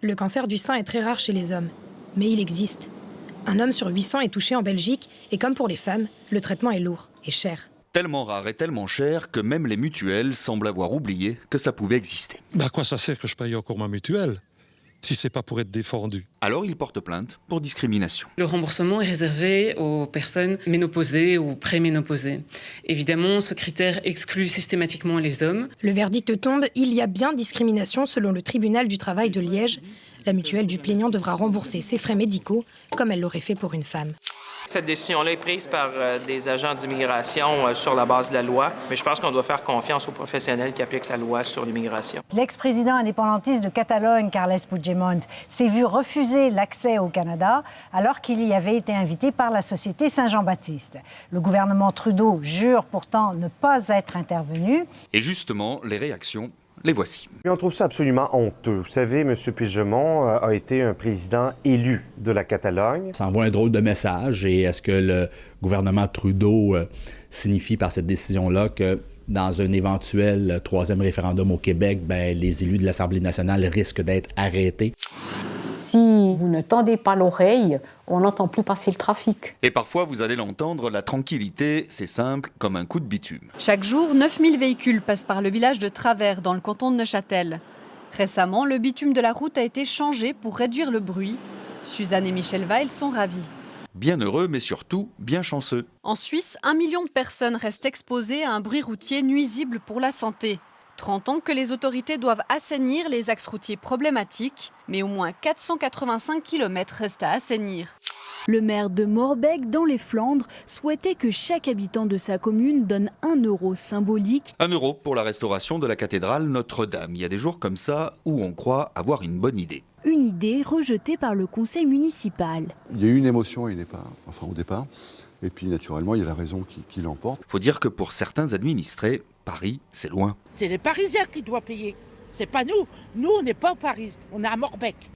Le cancer du sein est très rare chez les hommes, mais il existe. Un homme sur 800 est touché en Belgique et comme pour les femmes, le traitement est lourd et cher. Tellement rare et tellement cher que même les mutuelles semblent avoir oublié que ça pouvait exister. À quoi ça sert que je paye encore ma mutuelle si c'est pas pour être défendu? Alors ils portent plainte pour discrimination. Le remboursement est réservé aux personnes ménopausées ou préménopausées. Évidemment, ce critère exclut systématiquement les hommes. Le verdict tombe, il y a bien discrimination selon le tribunal du travail de Liège. La mutuelle du plaignant devra rembourser ses frais médicaux comme elle l'aurait fait pour une femme. Cette décision-là est prise par des agents d'immigration sur la base de la loi, mais je pense qu'on doit faire confiance aux professionnels qui appliquent la loi sur l'immigration. L'ex-président indépendantiste de Catalogne, Carles Puigdemont, s'est vu refuser l'accès au Canada alors qu'il y avait été invité par la société Saint-Jean-Baptiste. Le gouvernement Trudeau jure pourtant ne pas être intervenu. Et justement, les réactions, les voici. On trouve ça absolument honteux. Vous savez, M. Puigdemont a été un président élu de la Catalogne. Ça envoie un drôle de message. Et est-ce que le gouvernement Trudeau signifie par cette décision-là que dans un éventuel troisième référendum au Québec, les élus de l'Assemblée nationale risquent d'être arrêtés? Si vous ne tendez pas l'oreille, on n'entend plus passer le trafic. Et parfois, vous allez l'entendre, la tranquillité, c'est simple comme un coup de bitume. Chaque jour, 9000 véhicules passent par le village de Travers, dans le canton de Neuchâtel. Récemment, le bitume de la route a été changé pour réduire le bruit. Suzanne et Michel Weil sont ravis. Bien heureux, mais surtout bien chanceux. En Suisse, 1 million de personnes restent exposées à un bruit routier nuisible pour la santé. 30 ans que les autorités doivent assainir les axes routiers problématiques, mais au moins 485 km restent à assainir. Le maire de Morbecque, dans les Flandres, souhaitait que chaque habitant de sa commune donne 1 euro symbolique. 1 euro pour la restauration de la cathédrale Notre-Dame. Il y a des jours comme ça où on croit avoir une bonne idée. Une idée rejetée par le conseil municipal. Il y a eu une émotion au départ. Et puis, naturellement, il y a la raison qui l'emporte. Il faut dire que pour certains administrés, Paris, c'est loin. C'est les Parisiens qui doivent payer. C'est pas nous. Nous, on n'est pas à Paris. On est à Morbecque.